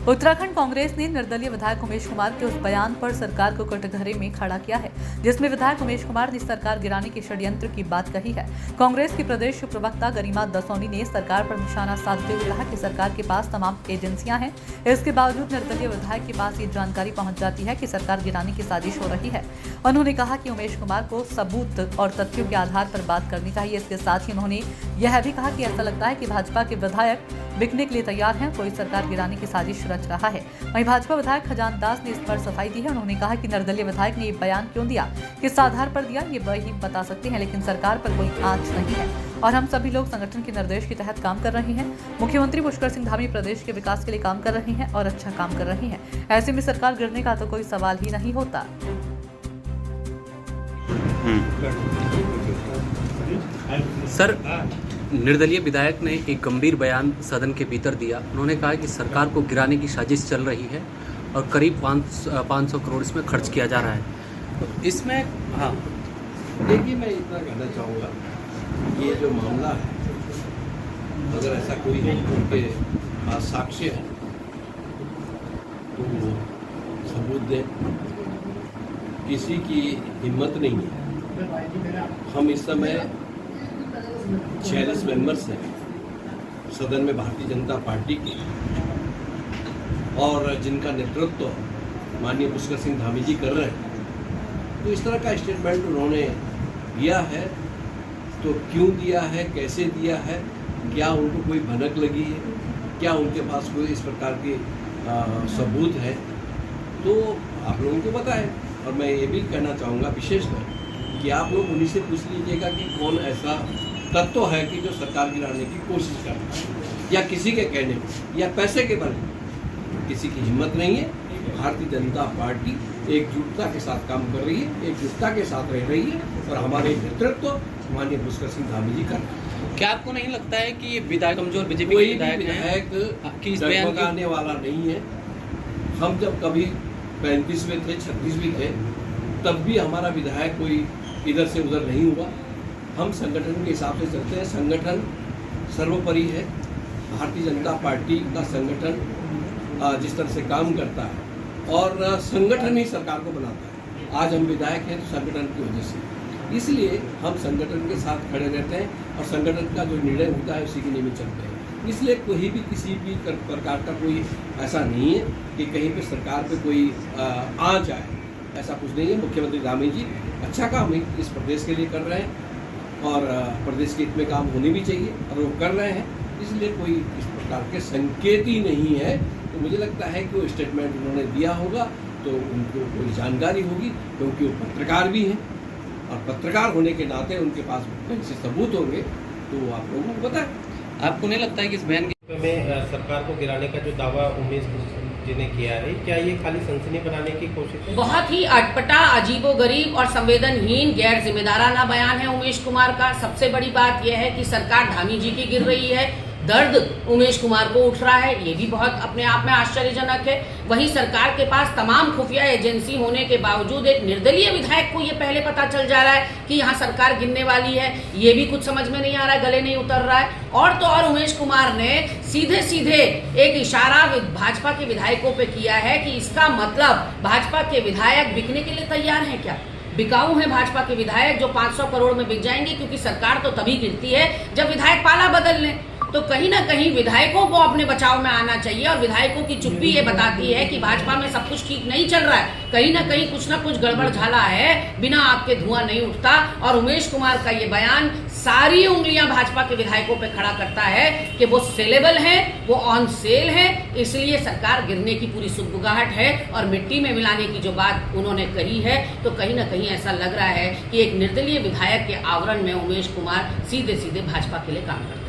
उत्तराखंड कांग्रेस ने निर्दलीय विधायक उमेश कुमार के उस बयान पर सरकार को कटघरे में खड़ा किया है जिसमें विधायक उमेश कुमार ने सरकार गिराने के षड्यंत्र की बात कही है। कांग्रेस की प्रदेश प्रवक्ता गरिमा दसौनी ने सरकार पर निशाना साधते हुए कहा कि सरकार के पास तमाम एजेंसियां हैं, इसके बावजूद निर्दलीय विधायक के पास ये जानकारी पहुंच जाती है कि सरकार गिराने की साजिश हो रही है। उन्होंने कहा कि उमेश कुमार को सबूत और तथ्यों के आधार पर बात करनी चाहिए। इसके साथ ही उन्होंने यह भी कहा कि ऐसा लगता है कि भाजपा के विधायक बिकने के लिए तैयार हैं, कोई सरकार गिराने की साजिश रच रहा है। वहीं भाजपा विधायक खजान दास ने इस पर सफाई दी है। उन्होंने कहा कि निर्दलीय विधायक ने ये बयान क्यों दिया, किस आधार पर दिया, ये वही बता सकते हैं, लेकिन सरकार पर कोई आंच नहीं है और हम सभी लोग संगठन के निर्देश के तहत काम कर रहे हैं। मुख्यमंत्री पुष्कर सिंह धामी प्रदेश के विकास के लिए काम कर रहे हैं और अच्छा काम कर रहे हैं। ऐसे में सरकार गिरने का तो कोई सवाल ही नहीं होता। सर, निर्दलीय विधायक ने एक गंभीर बयान सदन के भीतर दिया। उन्होंने कहा कि सरकार को गिराने की साजिश चल रही है और करीब 500 करोड़ इसमें खर्च किया जा रहा है। तो इसमें देखिए, मैं इतना कहना चाहूँगा, ये जो मामला है, अगर ऐसा कोई उनके पास साक्ष्य है तो वो सबूत दें। किसी की हिम्मत नहीं है। हम इस समय 46 मेंबर्स हैं सदन में भारतीय जनता पार्टी के, और जिनका नेतृत्व माननीय पुष्कर सिंह धामी जी कर रहे हैं। तो इस तरह का स्टेटमेंट उन्होंने दिया है, तो क्यों दिया है, कैसे दिया है, क्या उनको कोई भनक लगी है, क्या उनके पास कोई इस प्रकार के सबूत है, तो आप लोगों को पता है। और मैं ये भी कहना चाहूँगा विशेषकर कि आप लोग उन्हीं से पूछ लीजिएगा कि कौन ऐसा तत्व है कि जो सरकार गिराने की कोशिश कर रहा है, या किसी के कहने या पैसे के बल किसी की हिम्मत नहीं है। भारतीय जनता पार्टी एकजुटता के साथ काम कर रही है, एकजुटता के साथ रह रही है, और हमारे नेतृत्व माननीय पुष्कर सिंह धामी जी कर रहे हैं। क्या आपको नहीं लगता है कि ये विधायक कमजोर बीजेपी के विधायक डगमगाने वाला नहीं है? हम जब कभी 35 में थे, 36 भी थे, तब भी हमारा विधायक कोई इधर से उधर नहीं हुआ। हम संगठन के हिसाब से चलते हैं। संगठन सर्वोपरि है। भारतीय जनता पार्टी का संगठन जिस तरह से काम करता है, और संगठन ही सरकार को बनाता है। आज हम विधायक हैं तो संगठन की वजह से, इसलिए हम संगठन के साथ खड़े रहते हैं और संगठन का जो निर्णय होता है उसी के नियमित चलते हैं। इसलिए कोई भी किसी भी प्रकार का कोई ऐसा नहीं है कि कहीं पे सरकार पे कोई आंच आए, ऐसा कुछ नहीं है। मुख्यमंत्री धामी जी अच्छा काम इस प्रदेश के लिए कर रहे हैं, और प्रदेश के हित में काम होने भी चाहिए, और वो कर रहे हैं। इसलिए कोई इस प्रकार के संकेत ही नहीं है। तो मुझे लगता है कि वो स्टेटमेंट उन्होंने दिया होगा तो उनको कोई जानकारी होगी, क्योंकि वो पत्रकार भी हैं, और पत्रकार होने के नाते उनके पास कहीं से सबूत होंगे, तो आप लोगों को पता है। आपको नहीं लगता है कि इस बयान में सरकार को गिराने का जो दावा उमेश जी ने किया है, क्या ये खाली सनसनी बनाने की कोशिश है? बहुत ही अटपटा, अजीबोगरीब और संवेदनहीन, गैर जिम्मेदाराना बयान है उमेश कुमार का। सबसे बड़ी बात यह है कि सरकार धामी जी की गिर रही है, दर्द उमेश कुमार को उठ रहा है, ये भी बहुत अपने आप में आश्चर्यजनक है। वहीं सरकार के पास तमाम खुफिया एजेंसी होने के बावजूद एक निर्दलीय विधायक को ये पहले पता चल जा रहा है कि यहाँ सरकार गिरने वाली है, ये भी कुछ समझ में नहीं आ रहा है, गले नहीं उतर रहा है। और तो और उमेश कुमार ने सीधे सीधे एक इशारा भाजपा के विधायकों पे किया है कि इसका मतलब भाजपा के विधायक बिकने के लिए तैयार हैं क्या? बिकाऊ है भाजपा के विधायक जो 500 करोड़ में बिक जाएंगे, क्योंकि सरकार तो तभी गिरती है जब विधायक पाला बदल लें। तो कहीं ना कहीं विधायकों को अपने बचाव में आना चाहिए, और विधायकों की चुप्पी ये बताती है कि भाजपा में सब कुछ ठीक नहीं चल रहा है, कहीं ना कहीं कुछ ना कुछ गड़बड़ झाला है, बिना आग के धुआं नहीं उठता। और उमेश कुमार का ये बयान सारी उंगलियां भाजपा के विधायकों पे खड़ा करता है कि वो सेलेबल हैं, वो ऑन सेल हैं, इसलिए सरकार गिरने की पूरी सुगबुगाहट है। और मिट्टी में मिलाने की जो बात उन्होंने कही है, तो कहीं ना कहीं ऐसा लग रहा है कि एक निर्दलीय विधायक के आवरण में उमेश कुमार सीधे सीधे भाजपा के लिए काम करते हैं।